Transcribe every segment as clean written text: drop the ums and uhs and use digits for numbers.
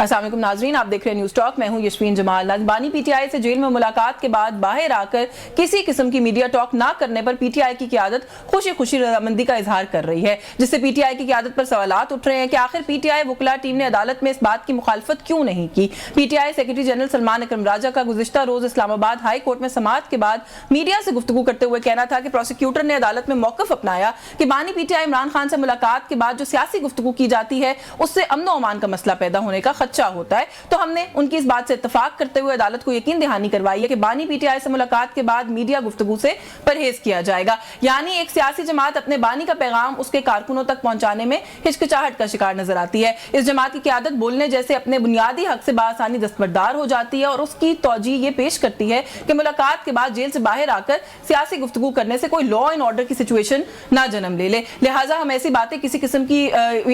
السلام علیکم ناظرین، آپ دیکھ رہے ہیں نیوز ٹاک، میں ہوں یشفین جمال۔ بانی پی ٹی آئی سے جیل میں ملاقات کے بعد باہر آ کر کسی قسم کی میڈیا ٹاک نہ کرنے پر پی ٹی آئی کی قیادت خوشی خوشی رضامندی کا اظہار کر رہی ہے، جس سے پی ٹی آئی کی قیادت پر سوالات اٹھ رہے ہیں کہ آخر پی ٹی آئی وکلا ٹیم نے عدالت میں اس بات کی مخالفت کیوں نہیں کی۔ P T I secretary general Salman Akram Raja کا گزشتہ روز اسلام آباد ہائی کورٹ میں سماعت کے بعد میڈیا سے گفتگو کرتے ہوئے کہنا تھا کہ پروسیکیوٹر نے عدالت میں موقف اپنایا کہ بانی پی ٹی آئی عمران خان سے ملاقات کے بعد جو سیاسی گفتگو کی جاتی ہے اس سے امن و امان کا مسئلہ پیدا ہونے کا خدشہ ہوتا ہے، تو ہم نے ان کی اس بات سے اتفاق کرتے ہوئے عدالت کو یقین دہانی کروائی ہے کہ بانی پی ٹی آئی سے ملاقات کے بعد میڈیا گفتگو سے پرہیز کیا جائے گا۔ یعنی ایک سیاسی جماعت اپنے بانی کا پیغام اس کے کارکنوں تک پہنچانے میں ہچکچاہٹ کا شکار نظر آتی ہے۔ اس جماعت کی قیادت بولنے جیسے اپنے بنیادی حق سے بآسانی دستبردار ہو جاتی ہے اور اس کی توجیہ یہ پیش کرتی ہے کہ ملاقات کے بعد جیل سے باہر آ کر سیاسی گفتگو کرنے سے کوئی لا اینڈ آرڈر کی سچویشن نہ جنم لے لے، لہٰذا ہم ایسی باتیں کسی قسم کی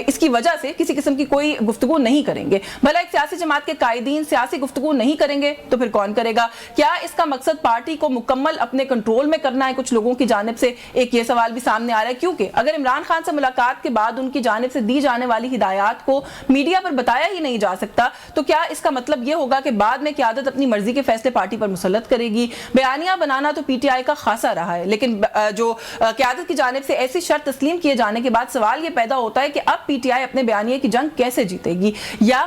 اس کی وجہ سے کسی قسم کی کوئی گفتگو نہیں کریں گے۔ بھلا ایک سیاسی جماعت کے قائدین سیاسی گفتگو نہیں کریں گے تو پھر کون کرے گا؟ کیا اس کا مقصد پارٹی کو مکمل اپنے کنٹرول میں کرنا ہے؟ کچھ لوگوں کی جانب سے ایک یہ سوال بھی سامنے آ رہا ہے، کیونکہ اگر عمران خان سے ملاقات کے بعد ان کی جانب سے دی جانے والی ہدایات کو میڈیا پر بتایا ہی نہیں جا سکتا تو کیا اس کا مطلب یہ ہوگا کہ بعد میں قیادت اپنی مرضی کے فیصلے پارٹی پر مسلط کرے گی؟ بیانیہ بنانا تو پی ٹی آئی کا خاصا رہا ہے، لیکن جو قیادت کی جانب سے ایسی شرط تسلیم کیے جانے کے بعد سوال یہ پیدا ہوتا ہے کہ اب پی ٹی آئی اپنے بیانیے کی جنگ کیسے جیتے گی؟ یا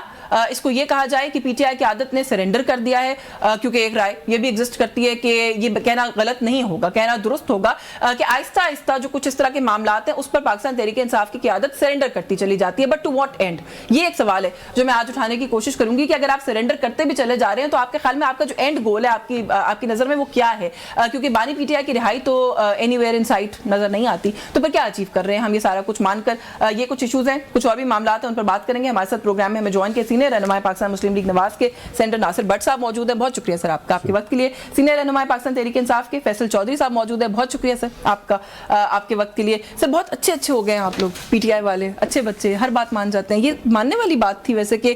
اس کو یہ کہا جائے کہ پی ٹی آئی کی قیادت نے سرنڈر کر دیا ہے، کیونکہ ایک رائے یہ بھی ایگزسٹ کرتی ہے کہ یہ کہنا غلط نہیں ہوگا، کہنا درست ہوگا کہ آہستہ آہستہ جو کچھ اس طرح کے معاملات ہیں اس پر پاکستان تحریک انصاف کی قیادت سرنڈر کرتی چلی جاتی ہے، بٹ ٹو واٹ اینڈ؟ یہ ایک سوال ہے جو میں آج اٹھانے کی کوشش کروں گی کہ اگر آپ سرنڈر کرتے بھی چلے جا رہے ہیں تو آپ کے خیال میں آپ کا جو اینڈ گول ہے آپ کی نظر میں وہ کیا ہے؟ کیونکہ بانی پی ٹی آئی کی رہائی تو اینی ویئر ان سائٹ نظر نہیں آتی، تو پھر کیا اچیو کر رہے ہیں ہم یہ سارا کچھ مان کر؟ یہ کچھ ایشوز ہیں، کچھ اور بھی معاملات ہیں، ان پر بات کریں گے۔ ہمارے ساتھ پروگرام میں ہمیں جوائن کے سینئر رہنما پاکستان مسلم لیگ نواز کے سینیٹر ناصر بٹ صاحب موجود ہیں، بہت شکریہ سر آپ کا آپ کے وقت کے لیے۔ سینئر رہنما پاکستان تحریک انصاف کے فیصل چودھری صاحب موجود ہیں، بہت شکریہ سر آپ کا آپ کے وقت کے لیے۔ سر بہت اچھے ہو گئے ہیں آپ لوگ، پی ٹی آئی والے اچھے بچے، ہر بات مان جاتے ہیں۔ یہ ماننے والی بات تھی ویسے کہ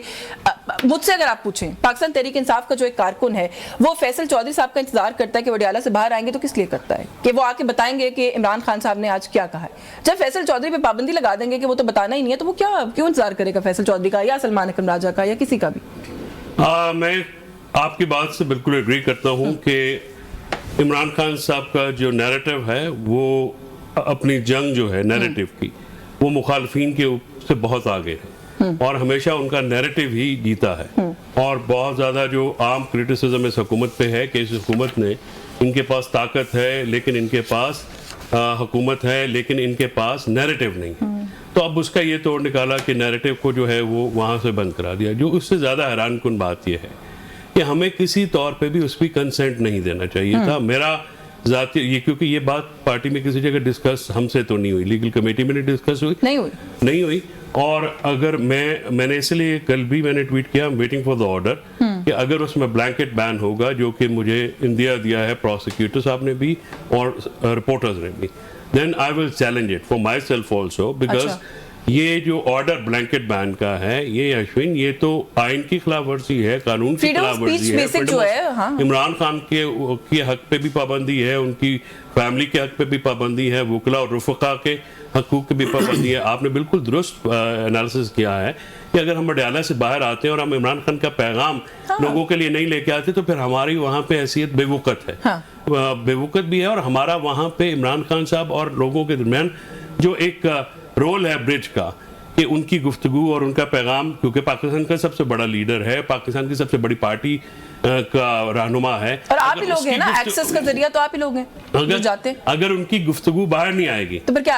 مجھ سے اگر آپ پوچھیں پاکستان تحریک انصاف کا جو ایک کارکن ہے وہ فیصل چودھری صاحب کا انتظار کرتا ہے کہ وڈیالہ سے باہر آئیں گے تو کس لیے کرتا ہے؟ کہ وہ آ کے بتائیں گے کہ عمران خان صاحب نے آج کیا کہا ہے۔ جب فیصل چودھری پہ پابندی لگا دیں گے کہ وہ تو بتانا ہی نہیں ہے تو وہ کیوں انتظار کرے گا فیصل چودھری کا یا سلمان اکرم راجہ کا یا کسی کا بھی؟ میں آپ کی بات سے بالکل ایگری کرتا ہوں کہ عمران خان صاحب کا جو نیریٹو ہے وہ اپنی جنگ جو ہے نیریٹو کی وہ مخالفین کے سے بہت آگے ہے اور ہمیشہ ان کا نیریٹو ہی جیتا ہے، اور بہت زیادہ جو عام کرٹیسزم اس حکومت پہ ہے کہ اس حکومت نے ان کے پاس طاقت ہے لیکن ان کے پاس حکومت ہے لیکن ان کے پاس نیریٹو نہیں ہے، تو اب اس کا یہ توڑ نکالا کہ نیریٹو کو جو ہے وہ وہاں سے بند کرا دیا۔ جو اس سے زیادہ حیران کن بات یہ ہے کہ ہمیں کسی طور پہ بھی اس پہ کنسنٹ نہیں دینا چاہیے تھا۔ میرا ذاتی یہ کیونکہ یہ بات پارٹی میں کسی جگہ ڈسکس ہم سے تو نہیں ہوئی، لیگل کمیٹی میں ڈسکس نہیں ہوئی، اور اگر میں نے اس لیے کل بھی میں نے ٹویٹ کیا ویٹنگ فار دا آرڈر کہ اگر اس میں بلینکٹ بین ہوگا جو کہ مجھے اندیا دیا ہے پروسیکیوٹر صاحب نے بھی اور رپورٹرز نے بھی، then I will challenge it for myself also because یہ جو آرڈر بلینکٹ بین کا ہے یہ اشوین یہ تو آئین کی خلاف ورزی ہے، قانون کی خلاف ورزی ہے، عمران خان کے حق پہ بھی پابندی ہے، ان کی فیملی کے حق پہ بھی پابندی ہے، وکلا اور رفقا کے حقوق کی بھی پابندی ہے۔ آپ نے بالکل درست انالیسس کیا ہے کہ اگر ہم وڈیالہ سے باہر آتے ہیں اور ہم عمران خان کا پیغام لوگوں کے لیے نہیں لے کے آتے تو پھر ہماری وہاں پہ حیثیت بے وقت ہے، بے وقت بھی ہے، اور ہمارا وہاں پہ عمران خان صاحب اور لوگوں کے درمیان جو ایک رول ہے برج کا کہ ان کی گفتگو اور ان کا پیغام، کیونکہ پاکستان کا سب سے بڑا لیڈر ہے، پاکستان کی سب سے بڑی پارٹی کا رہنما ہے، اور آپ ہی لوگ ہیں نا، ایکسس کا ذریعہ تو آپ ہی لوگ ہیں جو جاتے۔ اگر ان کی گفتگو باہر نہیں آئے گی تو پھر کیا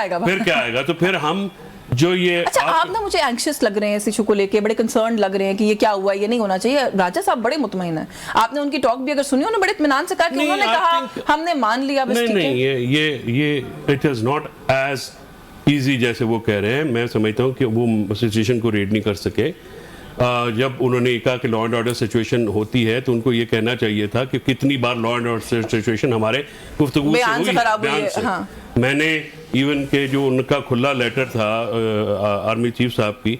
آئے گا؟ تو پھر ہم جو یہ اچھا آپ نا مجھے اینکشس لگ رہے ہیں اس ایشو کو لے کے، بڑے کنسرن لگ رہے ہیں کہ یہ کیا ہوا، یہ نہیں ہونا چاہیے۔ راجہ صاحب بڑے مطمئن ہیں، آپ نے ان کی ٹاک بھی اگر سنی، انہوں نے بڑے اطمینان سے کہا کہ انہوں نے کہا ہم نے مان لیا بس ٹھیک ہے۔ نہیں یہ it is not as easy جیسے وہ کہہ رہے ہیں۔ میں سمجھتا ہوں کہ وہ سچویشن کو ریڈ نہیں کر سکے۔ جب انہوں نے کہا کہ لا اینڈ آرڈر سچویشن ہوتی ہے تو ان کو یہ کہنا چاہیے تھا کہ کتنی بار لا اینڈ آرڈر سچویشن ہمارے گفتگو سے ہوئی، بیان سے۔ میں نے ایون کہ جو ان کا کھلا لیٹر تھا آرمی چیف صاحب کی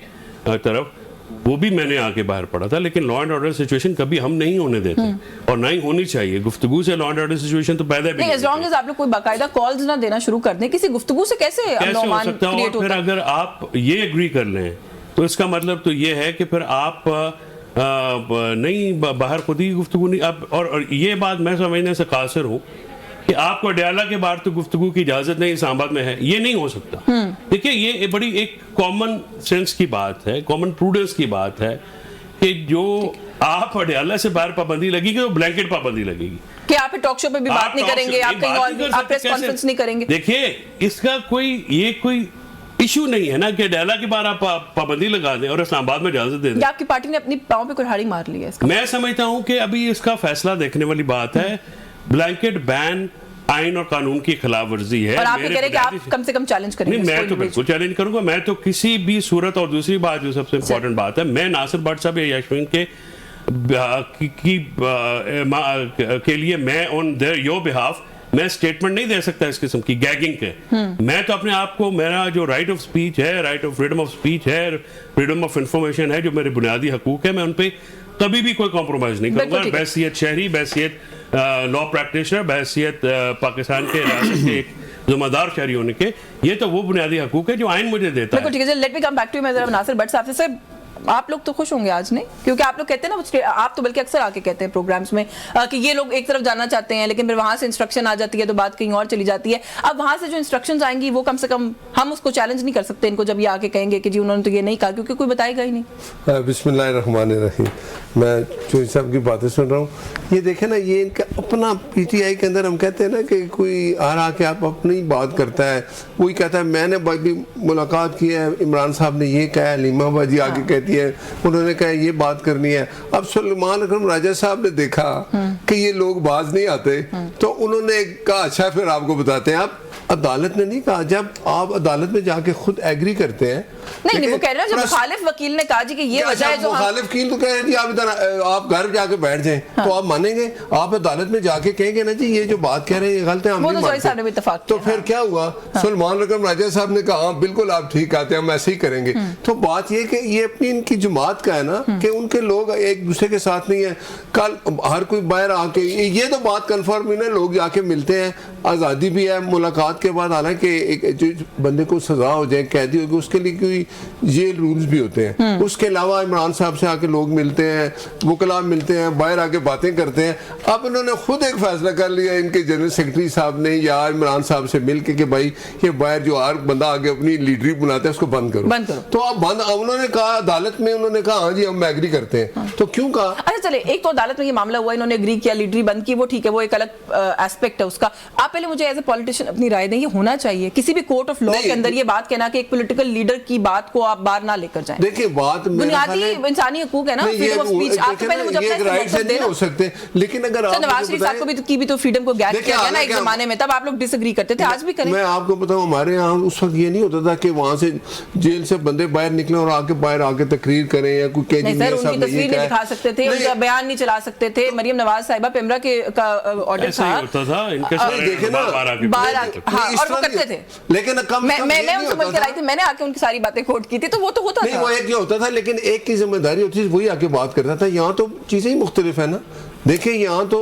طرف وہ بھی میں نے آ کے باہر پڑھا تھا، لیکن لا اینڈ آرڈر سچویشن کبھی ہم نہیں ہونے دیتے اور نہ ہی ہونی چاہیے۔ گفتگو سے لا اینڈ آرڈر سچویشن تو پیدا بھی نہیں as long as آپ لوگ کوئی باقاعدہ کالز نہ دینا شروع کر دیں، کسی گفتگو سے کیسے ہو سکتا ہے؟ اور پھر اگر آپ یہ ایگری کر لیں تو اس کا مطلب تو یہ ہے کہ پھر آپ نہیں باہر خود ہی گفتگو نہیں اب اور یہ بات میں سمجھنے سے قاصر ہوں کہ آپ کو اڈیالہ کے باہر تو گفتگو کی اجازت نہیں اسلام آباد میں ہے، یہ نہیں ہو سکتا. دیکھیں یہ بڑی ایک کامن سینس کی بات ہے، کامن پروڈنس کی بات ہے کہ جو آپ اڈیالہ سے باہر پابندی لگے گی تو بلینکٹ پابندی لگے گی کہ آپ ٹاک شو پہ بھی بات نہیں کریں گے، آپ کہیں اور آپ پریس کانفرنس نہیں کریں گے. دیکھیے اس کا کوئی ایشو نہیں ہے نا کہ اڈیالہ کے باہر آپ پابندی لگا دیں اور اسلام آباد میں اجازت دے دیں. آپ کی پارٹی نے اپنی پاؤں پہ کلہاڑی مار لی ہے. میں سمجھتا ہوں کہ ابھی اس کا فیصلہ دیکھنے والی بات ہے. بلینکٹ بین آئین اور قانون کی خلاف ورزی ہے. اور آپ یہ کہہ رہے کہ آپ کم سے کم چیلنج کریں گے. نہیں میں تو بالکل چیلنج کروں گا. میں تو کسی بھی صورت، اور دوسری بات جو سب سے امپورٹنٹ بات ہے، میں ناصر بٹ صاحب یا یشوین کے لیے میں آن یور بہاف میں سٹیٹمنٹ نہیں دے سکتا اس قسم کی گیگنگ کے. میں تو اپنے آپ کو، میرا جو رائٹ آف سپیچ ہے، right of freedom of speech ہے، فریڈم آف انفارمیشن ہے، جو میرے بنیادی حقوق ہے، میں ان پہ کبھی بھی کوئی کمپرومائز نہیں کروں گا. بحیثیت شہری، بحیثیت لا پریکٹیشنر، بحیثیت پاکستان کے ریاست کے ایک ذمہ دار شہری ہونے کے، یہ تو وہ بنیادی حقوق ہے جو آئین مجھے دیتا ہے. ٹھیک ہے. Let me come back to میں ذرا ناصر بٹ صاحب سے. آپ لوگ تو خوش ہوں گے آج نہیں، کیونکہ آپ لوگ کہتے ہیں نا، آپ تو بلکہ اکثر آ کے کہتے ہیں پروگرامز میں کہ یہ لوگ ایک طرف جانا چاہتے ہیں لیکن پھر وہاں سے انسٹرکشن آ جاتی ہے تو بات کہیں اور چلی جاتی ہے. اب وہاں سے جو انسٹرکشنز آئیں گی وہ کم سے کم ہم اس کو چیلنج نہیں کر سکتے ان کو جب یہ آ کے کہیں گے کہ جی انہوں نے تو یہ نہیں کہا، کیونکہ کوئی بتائے گا ہی نہیں. بسم اللہ الرحمن الرحیم. میں چوہدری صاحب کی باتیں سن رہا ہوں. یہ دیکھیں نا، یہ ان کا اپنا پی ٹی آئی کے اندر ہم کہتے ہیں نا کہ کوئی آ کے آپ اپنی بات کرتا ہے، وہی کہتا ہے میں نے بھی ملاقات کی ہے، عمران صاحب نے یہ کہا ہے، حلیمہ باجی آگے کہتی ہے انہوں نے کہا یہ بات کرنی ہے. اب سلمان اکرم راجہ صاحب نے دیکھا کہ یہ لوگ باز نہیں آتے تو انہوں نے کہا اچھا پھر آپ کو بتاتے ہیں. آپ عدالت نے نہیں کہا، جب آپ عدالت میں جا کے خود ایگری کرتے ہیں. نہیں وہ کہہ رہے ہیں جب مخالف وکیل نے کہا جی کہ یہ وجہ ہے، جو مخالف وکیل تو کہہ رہے ہیں جی آپ گھر جا کے بیٹھ جائیں تو آپ مانیں گے؟ آپ عدالت میں جا کے کہیں گے نا جی یہ جو بات کہہ رہے ہیں یہ غلط ہے، ہم نہیں مانتے. تو پھر کیا ہوا؟ سلمان اکرم راجہ صاحب نے کہا ہاں بالکل آپ ٹھیک کہتے ہیں، ہم ایسے ہی کریں گے. تو بات یہ کہ یہ اپنی ان کی جماعت کا ہے نا کہ ان کے لوگ ایک دوسرے کے ساتھ نہیں ہیں. کل ہر کوئی باہر آ کے یہ تو بات کنفرم ہی نا، لوگ جا کے ملتے ہیں، آزادی بھی ہے ملاقات کے بعد. حالانکہ جو بندے کو سزا ہو جائے، قیدی ہوگی، اس کے لیے کوئی جیل رولز بھی ہوتے ہیں. اس کے علاوہ عمران صاحب سے آ کے لوگ ملتے ہیں، وکلاء ملتے ہیں، باہر آ کے باتیں کرتے ہیں. اب انہوں نے خود ایک فیصلہ کر لیا ان کے جنرل سیکرٹری صاحب نے یا عمران صاحب سے مل کے کہ بھائی یہ باہر جو ہر بندہ آگے اپنی لیڈری بناتا ہے اس کو بند کرو. تو اب انہوں نے کہا عدالت میں، انہوں نے کہا ہاں جی ہم ایگری کرتے ہیں. تو کیوں کہا؟ اچھا چلے، ایک تو عدالت میں یہ معاملہ ہوا، انہوں نے ایگری کیا، لیڈری بند کی، وہ ٹھیک ہے، وہ ایک الگ ایسپیکٹ ہے اس کا. آپ پہلے مجھے ایز اے پولیٹیشین اپنی رائے دیں، یہ ہونا چاہیے کسی بھی کورٹ آف لا کے اندر یہ بات کہنا کہ ایک پولیٹیکل لیڈر کی بات کو آپ باہر نہ لے کر جائیں؟ دیکھیں بات بنیادی انسانی حقوق ہے نا، فریڈم آف سپیچ. آپ کے پہلے مجھے اپنا رائٹ سے نہیں ہو سکتے. لیکن اگر آپ نواز شریف صاحب کو بھی تو فریڈم کو گیپ کیا گیا نا ایک زمانے میں، تب آپ لوگ ڈس ایگری کرتے تھے، آج بھی کریں. میں آپ کو بتاؤں ہمارے یہاں اس وقت یہ نہیں ہوتا تھا کہ وہاں سے جیل سے بندے باہر نکلیں اور باہر آ کے تقریر کریں یا کوئی کہ نہیں سر، ان کی تصویر نہیں دکھا سکتے تھے، ان کا بیان نہیں چلا سکتے تھے. مریم نواز صاحبہ پیمرا کے کا آرڈر تھا، دیکھیں نا باہر آ کے، ہاں، اور وہ کرتے تھے. لیکن میں ان سے مل کے لائی تھی، میں نے آ کے ان کی ساری باتیں کوٹ کی تھی، تو وہ تو ہوتا تھا. نہیں وہ ایک یہ ہوتا تھا، لیکن ایک کی ذمہ داری ہوتی تھی، وہی آ کے بات کرتا تھا. یہاں تو چیزیں ہی مختلف ہیں نا. دیکھیں یہاں تو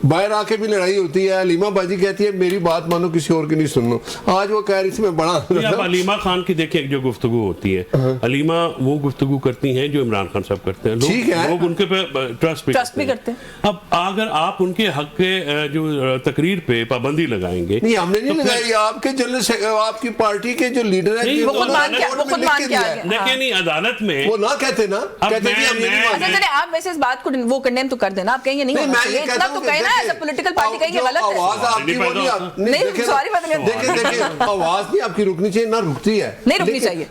باہر آ کے بھی لڑائی ہوتی ہے. حلیمہ باجی کہتی ہے میری بات مانو کسی اور کی نہیں سنو. آج وہ کہہ رہی تھی میں بڑا. حلیمہ خان کی دیکھیں جو گفتگو ہوتی ہے، حلیمہ وہ گفتگو کرتی ہیں جو عمران خان صاحب کرتے ہیں. لوگ ان کے پہ ٹرسٹ بھی کرتے ہیں. اب اگر آپ ان کے حق کے جو تقریر پہ پابندی لگائیں گے، نہیں ہم نے نہیں لگائی، آپ کے جنرل آپ کی پارٹی کے جو لیڈر ہیں وہ خود مان کے آگے. دیکھیں نہیں عدالت میں وہ نہ کہتے نا، کہتے ہیں ہم یہ نہیں مانتے. چلے آپ ویسے اس بات کو وہ کنڈیم تو کر دینا، آپ کہیں نہیں ہونا چاہیے، اتنا تو کہنا ہے ایز اے پولیٹیکل پارٹی کہیں یہ غلط ہے. آواز آپ کی وہ نہیں، سوری بات نہیں، دیکھیں آواز نہیں آپ کی رکنی چاہیے، نہ رکتی ہے، نہیں رکنی چاہیے.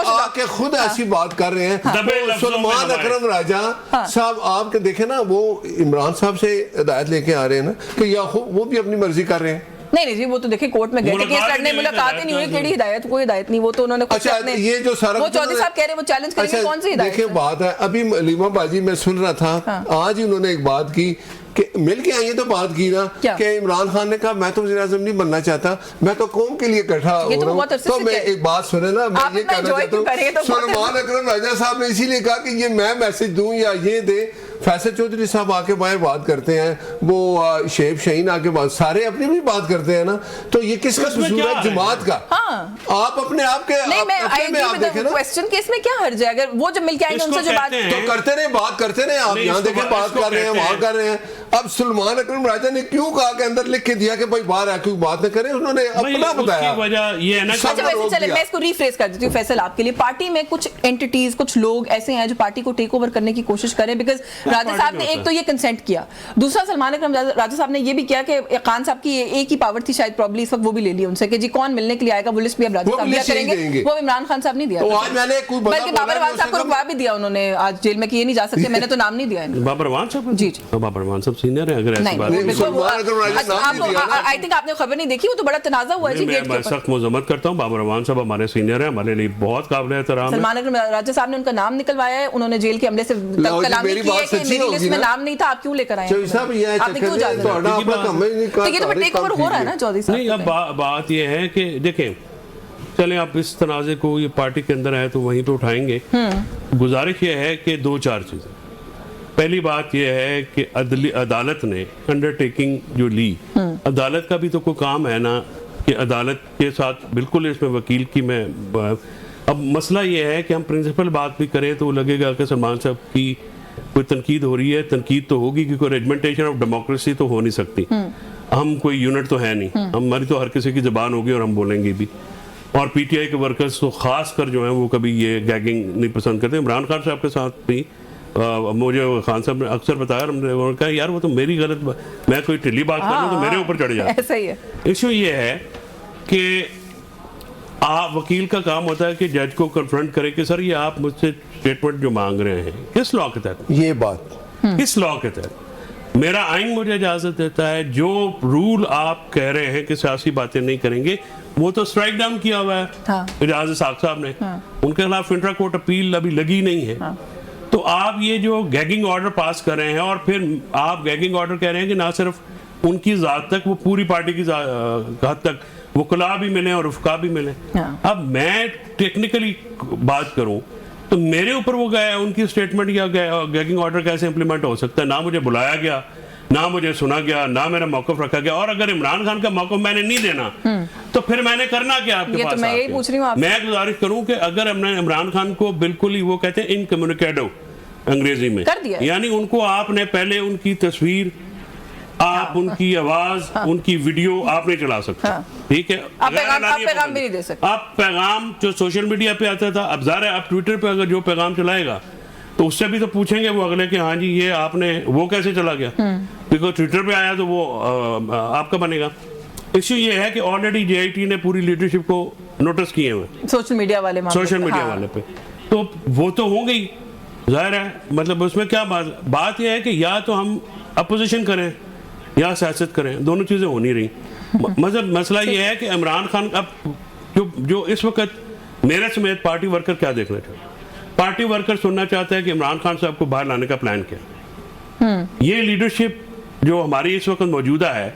آپ کے خود ایسی بات کر رہے ہیں. سلمان اکرم راجہ صاحب آپ کے دیکھیں نا، وہ عمران صاحب سے ہدایت لے کے آ رہے ہیں نا کہ یا وہ بھی اپنی مرضی کر رہے ہیں. نہیں جی، وہ تو دیکھیں کورٹ میں گئے تھے، کیس لڑنے، ملاقات ہی نہیں ہوئی. کیڑی ہدایت؟ کوئی ہدایت نہیں، وہ تو انہوں نے خود اپنے، یہ جو سارا وہ چودھری صاحب کہہ رہے ہیں وہ چیلنج کریں گے، کون سی ہدایت؟ دیکھیں بات ہے، ابھی حلیمہ باجی میں سن رہا تھا، آج ہی انہوں نے ایک بات کی کہ مل کے آئیے تو بات کی نا کہ عمران خان نے کہا میں تو وزیر اعظم نہیں بننا چاہتا, میں تو قوم کے لیے اکٹھا ہو رہا ہوں. تو میں ایک بات سنے نا, میں یہ کہنا چاہتا ہوں, سلمان اکرم راجہ صاحب نے اسی لیے کہا کہ یہ میں میسج دوں یا یہ دے. فیصل چودھری صاحب آ کے باہر بات کرتے ہیں, وہ شعیب شاہین آ کے بات, سارے اپنی اپنی بات کرتے ہیں نا, تو یہ کس کا قصور ہے جماعت کا؟ آپ اپنے آپ کے کوسچن کے اس میں کیا حرج ہے؟ اگر وہ جب مل کے آئیں گے ان سے جو بات تو کرتے رہے, بات کرتے رہے, آپ یہاں دیکھیں بات کر رہے ہیں, وہاں کر رہے ہیں. اب سلمان اکرم راجہ نے کیوں کہا کہ اندر لکھ کے دیا کہ بھائی باہر آ کے بات نہ کریں, انہوں نے اپنا بتایا. میں اس کو ریفریز کر دیتی ہوں فیصل آپ کے لیے. پارٹی میں کچھ اینٹیز, کچھ لوگ ایسے ہیں جو پارٹی کو ٹیک اوور کرنے کی کوشش کریں, بیکاز راجہ صاحب نے ایک تو یہ کنسنٹ کیا, دوسرا سلمان اکرم راجہ صاحب نے یہ بھی کیا کہ خان صاحب کی ایک ہی پاور تھی شاید پرابلی اس وقت, وہ بھی لے لی ان سے کہ جی کون ملنے کے لیے آئے گا, وہ لسٹ بھی اب راجہ صاحب دیا کریں گے, وہ عمران خان صاحب نہیں دیا, بلکہ بابر اعوان صاحب کو رکوا بھی دیا انہوں نے آج جیل میں کہ یہ نہیں جا سکتے, میں نے تو نام نہیں دیا. بابر اعوان صاحب, جی بابر اعوان صاحب سینئر ہیں, اگر ایسی بات آئی تھنک آپ نے خبر نہیں دیکھی, وہ تو بڑا تنازع ہوا ہے. میں سخت مذمت کرتا ہوں, بابر اعوان صاحب ہمارے سینئر ہیں, ہمارے لیے بہت قابل احترام. سلمان اکرم راجہ صاحب نے ان کا نام نکلوایا ہے, انہوں نے جیل کے عملے سے کلامی کی ہے کہ میری لسٹ میں نام نہیں تھا, آپ کیوں لے کر آئے ہیں؟ آپ نے کیوں اجازت دی؟ یہ تو ٹیک اوور ہو رہا ہے نا چودھری صاحب. نہیں, اب بات یہ ہے کہ دیکھیں, چلیں آپ اس تنازع کو یہ پارٹی کے اندر ہے تو وہیں پہ اٹھائیں گے. گزارش یہ ہے کہ 2-4 چیزیں. پہلی بات یہ ہے کہ عدالت نے انڈرٹیکنگ جو لی, عدالت کا بھی تو کوئی کام ہے نا کہ عدالت کے ساتھ بالکل اس میں وکیل کی میں. اب مسئلہ یہ ہے کہ ہم پرنسپل بات بھی کریں تو لگے گا کہ سلمان صاحب کی کوئی تنقید ہو رہی ہے. تنقید تو ہوگی کیونکہ ریجمنٹیشن آف ڈیموکریسی تو ہو نہیں سکتی, ہم کوئی یونٹ تو ہے نہیں, ہماری تو ہر کسی کی زبان ہوگی اور ہم بولیں گے بھی. اور پی ٹی آئی کے ورکرز تو خاص کر جو ہیں وہ کبھی یہ گیگنگ نہیں پسند کرتے. عمران خان صاحب کے ساتھ بھی مجھے خان صاحب نے اکثر بتایا, ہم نے کہا یار وہ تو میری غلط, میں کوئی ٹھلی بات کر رہا ہوں تو میرے اوپر چڑھ جاتا. ایسا ہی ہے. ایشو یہ ہے کہ وکیل کا کام ہوتا ہے کہ جج کو کنفرنٹ کرے کہ سر یہ آپ مجھ سے اسٹیٹمنٹ جو مانگ رہے ہیں کس لاء کے تحت, یہ بات کس لاء کے تحت, میرا آئین مجھے اجازت دیتا ہے, جو رول آپ کہہ رہے ہیں کہ سیاسی باتیں نہیں کریں گے وہ تو اسٹرائک ڈاؤن کیا ہوا ہے اعجاز اسحاق صاحب نے, ان کے خلاف انٹرا کورٹ اپیل ابھی لگی نہیں ہے. تو آپ یہ جو گیگنگ آرڈر پاس کر رہے ہیں, اور پھر آپ گیگنگ آرڈر کہہ رہے ہیں کہ نہ صرف ان کی ذات تک, وہ پوری پارٹی کی حد تک وکلاء بھی ملیں اور رفقا بھی ملیں. اب میں ٹیکنیکلی بات کروں تو میرے اوپر وہ گیا, ان کی اسٹیٹمنٹ یا گیگنگ آرڈر کیسے امپلیمنٹ ہو سکتا ہے؟ نہ مجھے بلایا گیا, نہ مجھے سنا گیا, نہ میرا موقف رکھا گیا. اور اگر عمران خان کا موقف میں نے نہیں دینا تو پھر میں نے کرنا کیا آپ کے پاس؟ میں گزارش کروں کہ اگر عمران خان کو بالکل ہی, وہ کہتے ہیں انکمیونیکیٹو انگریزی میں, یعنی ان کو آپ نے پہلے ان کی تصویر, آپ ان کی آواز, ان کی ویڈیو آپ نہیں چلا سکتے, ٹھیک ہے, آپ پیغام بھی نہیں دے سکتے. آپ پیغام جو سوشل میڈیا پہ آتا تھا, اب ظاہر ہے آپ ٹویٹر پہ اگر جو پیغام چلائے گا تو اس سے بھی تو پوچھیں گے وہ اگلے کہ ہاں جی یہ آپ نے وہ کیسے چلا گیا, کیونکہ ٹویٹر پہ آیا تو وہ آپ کا بنے گا. ایشو یہ ہے کہ آلریڈی جے آئی ٹی نے پوری لیڈرشپ کو نوٹس کیے ہوئے سوشل میڈیا والے پہ, تو وہ تو ہو گئی ظاہر ہے. مطلب اس میں کیا بات یہ ہے کہ یا تو ہم اپوزیشن کریں یا سیاست کریں, دونوں چیزیں ہو نہیں رہی. مطلب مسئلہ یہ ہے کہ عمران خان اب جو اس وقت میرے سمیت پارٹی ورکر کیا دیکھنا چاہتے, پارٹی ورکر سننا چاہتا ہے کہ عمران خان صاحب کو باہر لانے کا پلان کیا. یہ لیڈرشپ جو ہماری اس وقت موجودہ ہے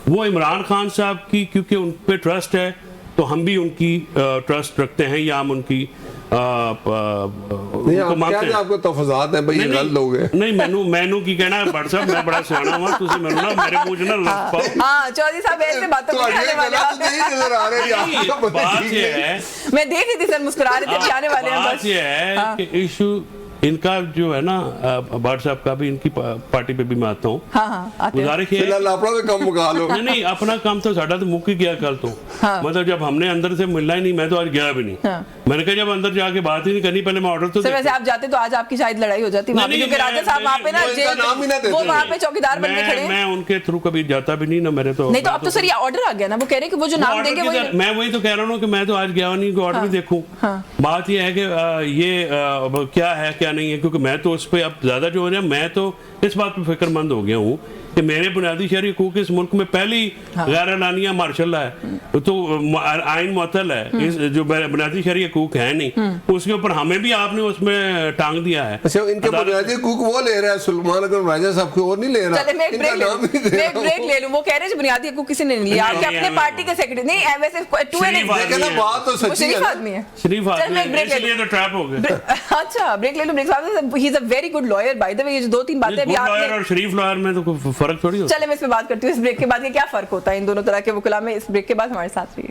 وہ عمران خان صاحب کی, کیونکہ ان پہ ٹرسٹ ہے تو ہم بھی ان کی ٹرسٹ رکھتے ہیں, یا ہم ان کی آپ کو تفضات ہیں بھئی یہ غلط لوگ ہیں. نہیں مینو کی کہنا ہے بڑھ صاحب, میں بڑا سیانا ہوں, تسی مینو نا میرے پوچھ نہ لگ پاؤ. ہاں چودھری صاحب ایسے باتوں میں آنے والے ہیں, بات یہ ہے, میں دیکھ رہی تھی سر مسکرا رہے تھے آنے والے ہیں. بات یہ ہے کہ ایشو ان کا جو ہے نا, بھٹ صاحب کا بھی, ان کی پارٹی پہ بھی میں آتا ہوں, گزارش ہے نہیں اپنا کام تو ساڈا تو مک ہی گیا کل تو, مطلب جب ہم نے اندر سے ملنا ہی نہیں, میں تو آج گیا بھی نہیں. میں نے کہا جب اندر جا کے بات ہی نہیں کرنی, پہلے میں آرڈر تو ویسے آپ جاتے تو آج آپ کی شاید لڑائی ہو جاتی کیونکہ راجہ صاحب وہاں پہ نا جیل, وہ وہاں پہ چوکیدار بن کے کھڑے ہیں. میں ان کے تھرو کبھی جاتا بھی نہیں نا, میرے تو نہیں. تو اب تو سر یہ آرڈر آ گیا نا, وہ کہہ رہے ہیں کہ وہ جو نام دیں گے, میں وہی تو کہہ رہا ہوں کہ میں تو آج گیا نہیں, کوئی آرڈر بھی دیکھوں. بات یہ ہے کہ یہ کیا ہے کیا نہیں ہے, کیونکہ میں تو اس پہ اب زیادہ جو ہے نا, میں تو اس بات پہ فکر مند ہو گیا ہوں کہ میرے بنیادی شہری حقوق اس ملک میں پہلی غیر اعلانیہ مارشل لا ہے تو آئین معطل ہے، جو بنیادی شہری حقوق ہے نہیں، اس کے اوپر ہمیں بھی آپ نے اس میں ٹانگ دیا ہے. اچھا ان کے بنیادی حقوق وہ لے رہا ہے سلمان اکرم راجہ صاحب کو، اور نہیں لے رہا. چلے میں ایک بریک لے لوں. وہ کہہ رہے ہیں بنیادی حقوق کسی نے نہیں لیا، آپ کے اپنے پارٹی کے سیکرٹری نہیں ویسے بات تو سچی شریف ہے. آدمی ہے. شریف آدمی ہے، اس لیے تو ٹریپ ہو گئے. اچھا بریک لے لوں. He is a very good lawyer by the way. یہ جو 2-3 باتیں ابھی آپ نے، اور شریف لائر میں تو فرق تھوڑی ہوتا ہے. چلے میں اس پہ بات کرتی ہوں اس بریک کے بعد کہ کیا فرق ہوتا ہے ان دونوں طرح کے وکلا میں. اس بریک کے بعد ہمارے ساتھ رہیے.